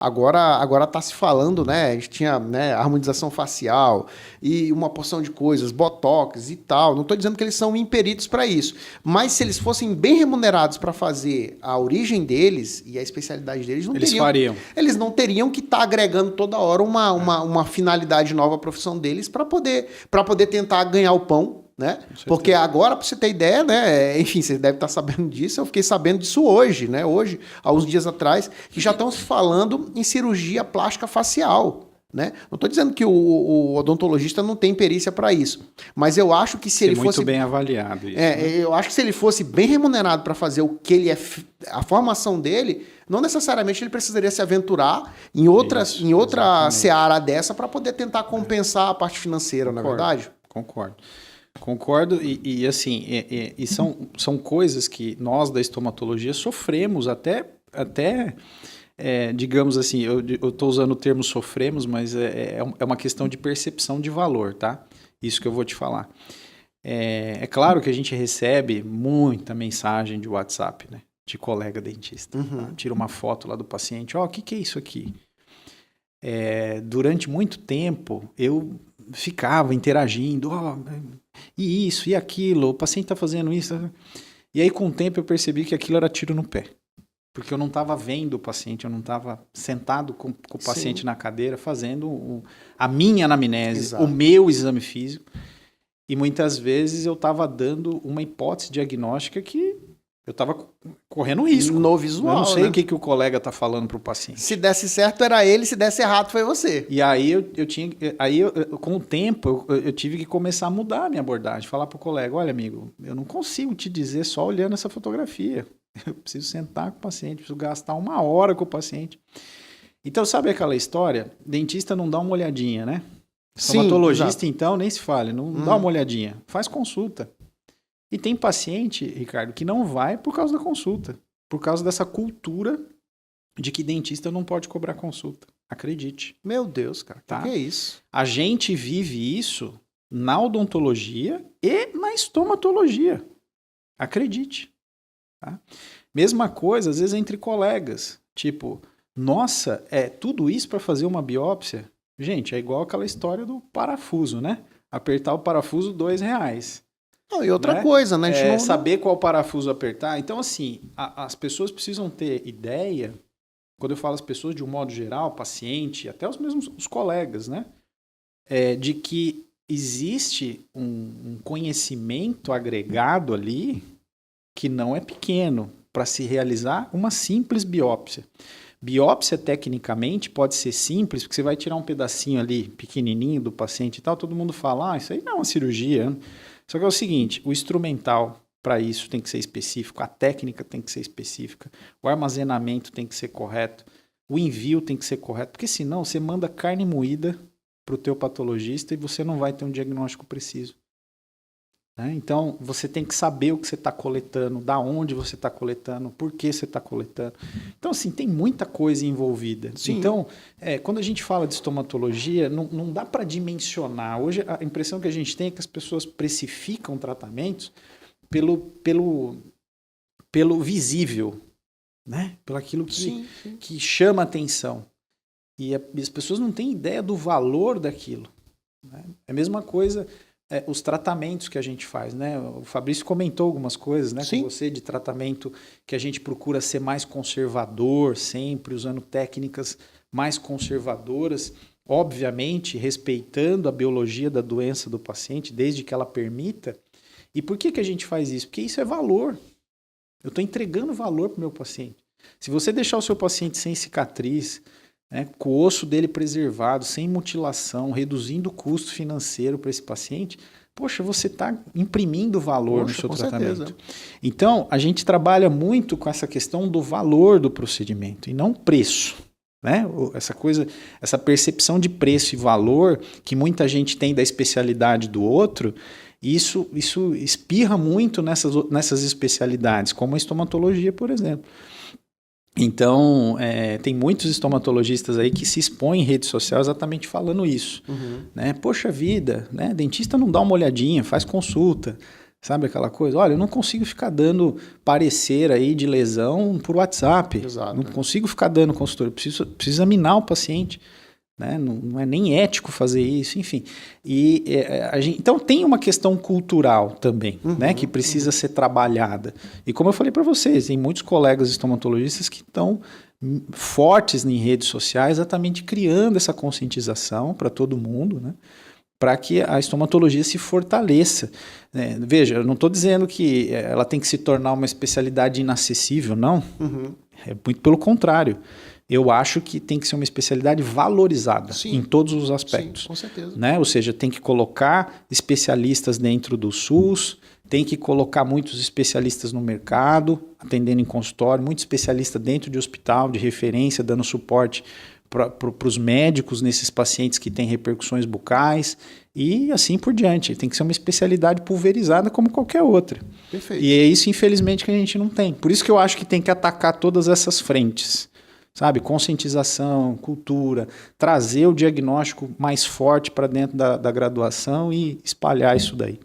Agora está se falando, né? A gente tinha, né, harmonização facial e uma porção de coisas, botox e tal. Não estou dizendo que eles são imperitos para isso, mas se eles fossem bem remunerados para fazer a origem deles e a especialidade deles, fariam. Eles não teriam que estar agregando toda hora uma finalidade nova à profissão deles para poder tentar ganhar o pão. Né? Porque agora, para você ter ideia, né? Enfim, você deve estar sabendo disso, eu fiquei sabendo disso hoje, né? Hoje, há uns dias atrás, que já estão se falando em cirurgia plástica facial. Né? Não estou dizendo que o odontologista não tem perícia para isso, mas eu acho que se ele fosse muito bem avaliado isso, eu acho que se ele fosse bem remunerado para fazer o que ele é, a formação dele, não necessariamente ele precisaria se aventurar em outra seara dessa para poder tentar compensar a parte financeira, não é verdade? Concordo e assim, são coisas que nós da estomatologia sofremos até digamos assim, eu estou usando o termo sofremos, mas é uma questão de percepção de valor, tá? Isso que eu vou te falar. É claro que a gente recebe muita mensagem de WhatsApp, né? De colega dentista. Uhum. Tá? Tira uma foto lá do paciente, o que é isso aqui? Durante muito tempo, eu ficava interagindo, e isso, e aquilo, o paciente está fazendo isso. E aí, com o tempo, eu percebi que aquilo era tiro no pé. Porque eu não estava vendo o paciente, eu não estava sentado com o paciente na cadeira, fazendo a minha anamnese, Exato. o meu exame físico. E muitas vezes eu estava dando uma hipótese diagnóstica que eu estava correndo risco. No visual, eu não sei, né? o que o colega está falando para o paciente. Se desse certo era ele, se desse errado foi você. E aí com o tempo eu tive que começar a mudar a minha abordagem, falar para o colega, olha amigo, eu não consigo te dizer só olhando essa fotografia. Eu preciso sentar com o paciente, preciso gastar 1 hora com o paciente. Então, sabe aquela história? Dentista não dá uma olhadinha, né? Stomatologista, então, nem se fale, não dá uma olhadinha. Faz consulta. E tem paciente, Ricardo, que não vai por causa da consulta. Por causa dessa cultura de que dentista não pode cobrar consulta. Acredite. Meu Deus, cara, tá? Que é isso? A gente vive isso na odontologia e na estomatologia. Acredite. Tá? Mesma coisa, às vezes, entre colegas. Tipo, nossa, tudo isso para fazer uma biópsia? Gente, é igual aquela história do parafuso, né? Apertar o parafuso, R$2. Não, e outra coisa, né? A gente não saber qual parafuso apertar. Então, assim, as pessoas precisam ter ideia, quando eu falo as pessoas de um modo geral, paciente, até os mesmos os colegas, né? De que existe um conhecimento agregado ali que não é pequeno para se realizar uma simples biópsia. Biópsia, tecnicamente, pode ser simples, porque você vai tirar um pedacinho ali, pequenininho do paciente e tal, todo mundo fala, isso aí não é uma cirurgia. Só que é o seguinte, o instrumental para isso tem que ser específico, a técnica tem que ser específica, o armazenamento tem que ser correto, o envio tem que ser correto, porque senão você manda carne moída para o teu patologista e você não vai ter um diagnóstico preciso. Então, você tem que saber o que você está coletando, da onde você está coletando, por que você está coletando. Então, assim, tem muita coisa envolvida. Sim. Então, quando a gente fala de estomatologia, não dá para dimensionar. Hoje, a impressão que a gente tem é que as pessoas precificam tratamentos pelo visível, né? Pelo aquilo que chama atenção. E as pessoas não têm ideia do valor daquilo. Né? É a mesma coisa... os tratamentos que a gente faz, né? O Fabrício comentou algumas coisas, né, com você, de tratamento que a gente procura ser mais conservador sempre, usando técnicas mais conservadoras, obviamente respeitando a biologia da doença do paciente, desde que ela permita. E por que a gente faz isso? Porque isso é valor. Eu estou entregando valor para o meu paciente. Se você deixar o seu paciente sem cicatriz, né, com o osso dele preservado, sem mutilação, reduzindo o custo financeiro para esse paciente, poxa, você está imprimindo valor no seu tratamento. Certeza. Então, a gente trabalha muito com essa questão do valor do procedimento e não preço. Né? Essa percepção de preço e valor que muita gente tem da especialidade do outro, isso espirra muito nessas especialidades, como a estomatologia, por exemplo. Então, tem muitos estomatologistas aí que se expõem em rede social exatamente falando isso. Né? Poxa vida, né? Dentista não dá uma olhadinha, faz consulta. Sabe aquela coisa? Olha, eu não consigo ficar dando parecer aí de lesão por WhatsApp. Exato. Não consigo ficar dando consultoria. Eu preciso examinar o paciente. Né? Não é nem ético fazer isso, enfim. Então tem uma questão cultural também, né? Que precisa ser trabalhada. E como eu falei para vocês, tem muitos colegas estomatologistas que estão fortes em redes sociais, exatamente criando essa conscientização para todo mundo, né? Para que a estomatologia se fortaleça. Veja, eu não estou dizendo que ela tem que se tornar uma especialidade inacessível, não. É muito pelo contrário. Eu acho que tem que ser uma especialidade valorizada em todos os aspectos. Sim, com certeza. Né? Ou seja, tem que colocar especialistas dentro do SUS, tem que colocar muitos especialistas no mercado, atendendo em consultório, muito especialista dentro de hospital, de referência, dando suporte para os médicos nesses pacientes que têm repercussões bucais e assim por diante. Tem que ser uma especialidade pulverizada como qualquer outra. Perfeito. E é isso, infelizmente, que a gente não tem. Por isso que eu acho que tem que atacar todas essas frentes. Sabe? Conscientização, cultura, trazer o diagnóstico mais forte para dentro da graduação e espalhar isso daí.